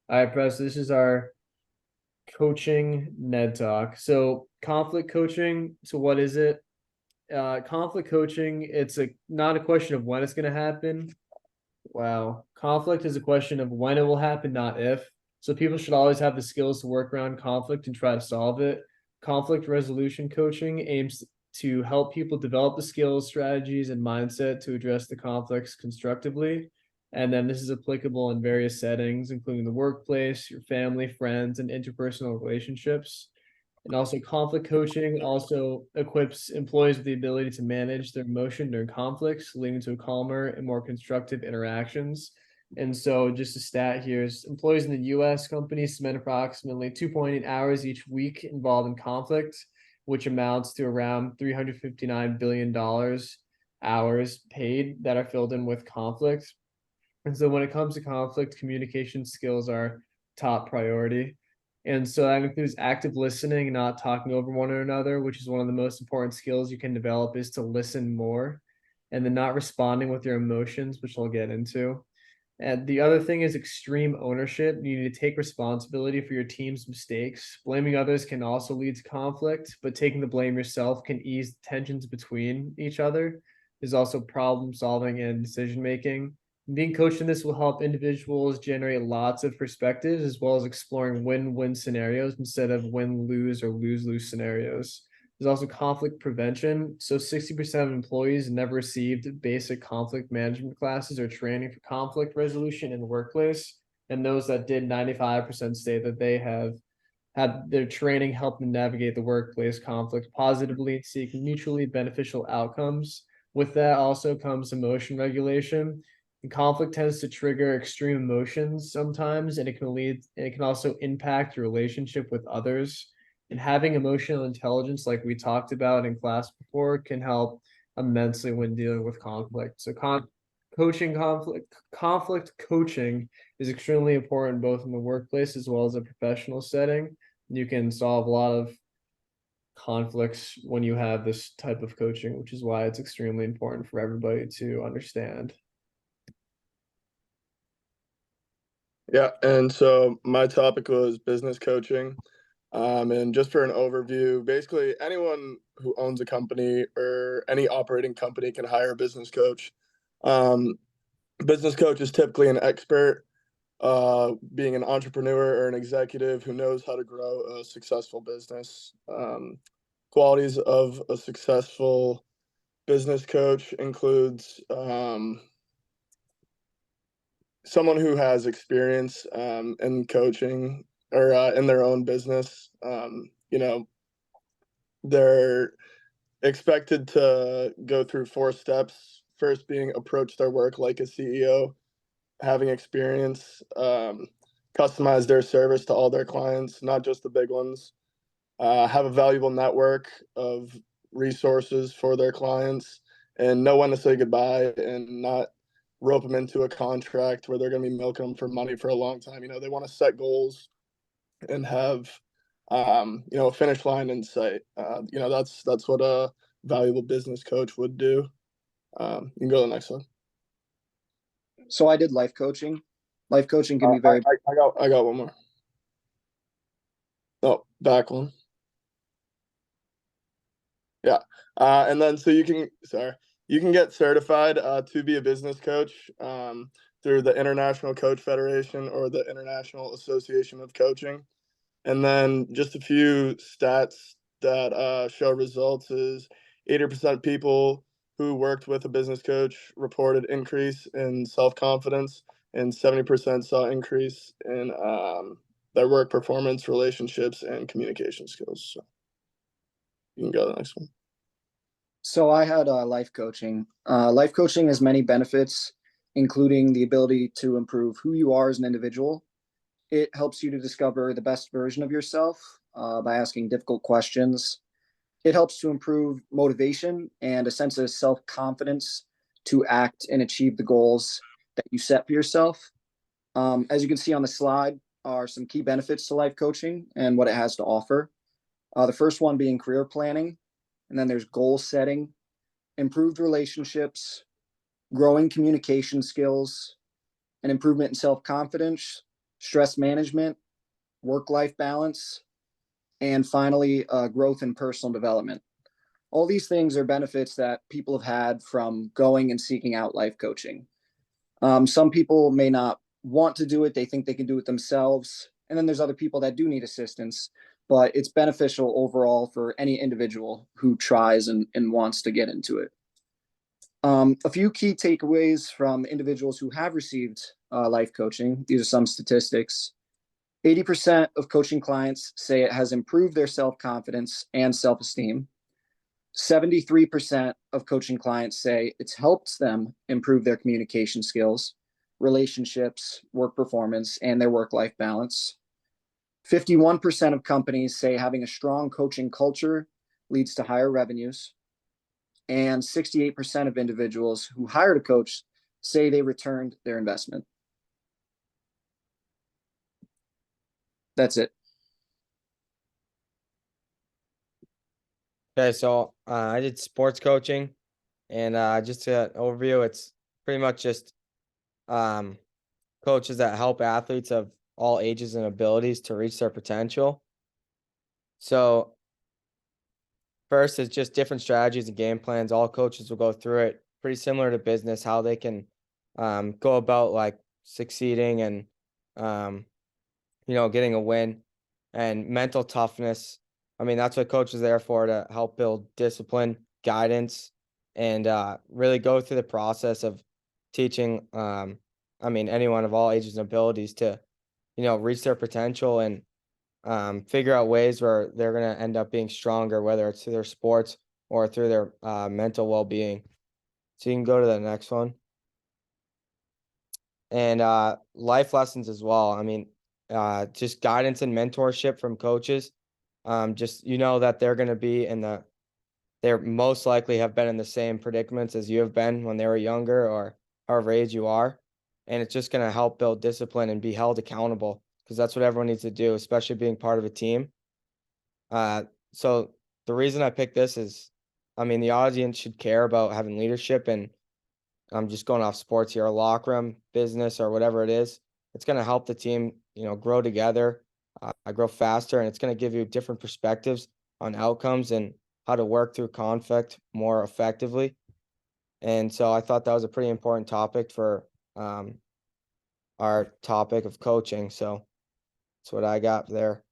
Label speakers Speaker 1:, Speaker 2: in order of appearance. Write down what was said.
Speaker 1: All right, Press, this is our coaching Ned talk. So conflict coaching, so what is it? Conflict coaching, it's a not a question of when it's going to happen. Wow. Conflict is a question of when it will happen, not if. So people should always have the skills to work around conflict and try to solve it. Conflict resolution coaching aims to help people develop the skills, strategies, and mindset to address the conflicts constructively. And then this is applicable in various settings, including the workplace, your family, friends, and interpersonal relationships. And also conflict coaching also equips employees with the ability to manage their emotion during conflicts, leading to calmer and more constructive interactions. And so just a stat here is employees in the US companies spend approximately 2.8 hours each week involved in conflict, which amounts to around $359 billion hours paid that are filled in with conflict. And so when it comes to conflict, communication skills are top priority. And so that includes active listening, not talking over one another, which is one of the most important skills you can develop is to listen more and then not responding with your emotions, which I'll get into. And the other thing is extreme ownership. You need to take responsibility for your team's mistakes. Blaming others can also lead to conflict, but taking the blame yourself can ease tensions between each other. There's also problem solving and decision making. Being coached in this will help individuals generate lots of perspectives as well as exploring win-win scenarios instead of win-lose or lose-lose scenarios. There's also conflict prevention. So 60% of employees never received basic conflict management classes or training for conflict resolution in the workplace. And those that did, 95% state that they have had their training help them navigate the workplace conflict positively, seek mutually beneficial outcomes. With that also comes emotion regulation. And conflict tends to trigger extreme emotions sometimes, and it can also impact your relationship with others. And having emotional intelligence, like we talked about in class before, can help immensely when dealing with conflict. So coaching conflict coaching is extremely important both in the workplace as well as a professional setting. You can solve a lot of conflicts when you have this type of coaching, which is why it's extremely important for everybody to understand.
Speaker 2: Yeah, and so my topic was business coaching. And just for an overview, basically anyone who owns a company or any operating company can hire a business coach. Um, Business coach is typically an expert, being an entrepreneur or an executive who knows how to grow a successful business. Qualities of a successful business coach includes someone who has experience in coaching or in their own business. They're expected to go through 4 steps. First, being approach their work like a CEO, having experience, customize their service to all their clients, not just the big ones. Have a valuable network of resources for their clients, and know when to say goodbye and not rope them into a contract where they're going to be milking them for money for a long time. They want to set goals and have a finish line in sight. That's what a valuable business coach would do. You can go to the next one.
Speaker 3: So I did life coaching. Life coaching can
Speaker 2: Uh,
Speaker 3: be
Speaker 2: I,
Speaker 3: very
Speaker 2: I got one more. Oh, back one. Yeah. And then so you can get certified to be a business coach through the International Coach Federation or the International Association of Coaching. And then just a few stats that show results is 80% of people who worked with a business coach reported increase in self-confidence, and 70% saw increase in their work performance, relationships, and communication skills. So you can go to the next one.
Speaker 3: So I had life coaching. Life coaching has many benefits, including the ability to improve who you are as an individual. It helps you to discover the best version of yourself by asking difficult questions. It helps to improve motivation and a sense of self-confidence to act and achieve the goals that you set for yourself. As you can see on the slide are some key benefits to life coaching and what it has to offer. The first one being career planning, and then there's goal setting, improved relationships, growing communication skills, an improvement in self confidence, stress management, work-life balance, and finally, growth and personal development. All these things are benefits that people have had from going and seeking out life coaching. Some people may not want to do it, they think they can do it themselves. And then there's other people that do need assistance, but it's beneficial overall for any individual who tries and wants to get into it. A few key takeaways from individuals who have received life coaching. These are some statistics. 80% of coaching clients say it has improved their self-confidence and self-esteem. 73% of coaching clients say it's helped them improve their communication skills, relationships, work performance, and their work-life balance. 51% of companies say having a strong coaching culture leads to higher revenues. And 68% of individuals who hired a coach say they returned their investment. That's it.
Speaker 4: Okay, so I did sports coaching, and just to overview, it's pretty much just coaches that help athletes of all ages and abilities to reach their potential. So first is just different strategies and game plans. All coaches will go through it, pretty similar to business, how they can go about like succeeding and getting a win, and mental toughness. I mean, that's what coach is there for, to help build discipline, guidance, and really go through the process of teaching, anyone of all ages and abilities to, reach their potential and figure out ways where they're going to end up being stronger, whether it's through their sports or through their mental well-being. So you can go to the next one. And life lessons as well. I mean, just guidance and mentorship from coaches. Just that they're going to be they're most likely have been in the same predicaments as you have been when they were younger or however age you are. And it's just going to help build discipline and be held accountable, because that's what everyone needs to do, especially being part of a team. So the reason I picked this is, the audience should care about having leadership, and I'm just going off sports here, a locker room, business, or whatever it is. It's going to help the team, grow together, grow faster, and it's going to give you different perspectives on outcomes and how to work through conflict more effectively. And so I thought that was a pretty important topic for our topic of coaching. So that's what I got there.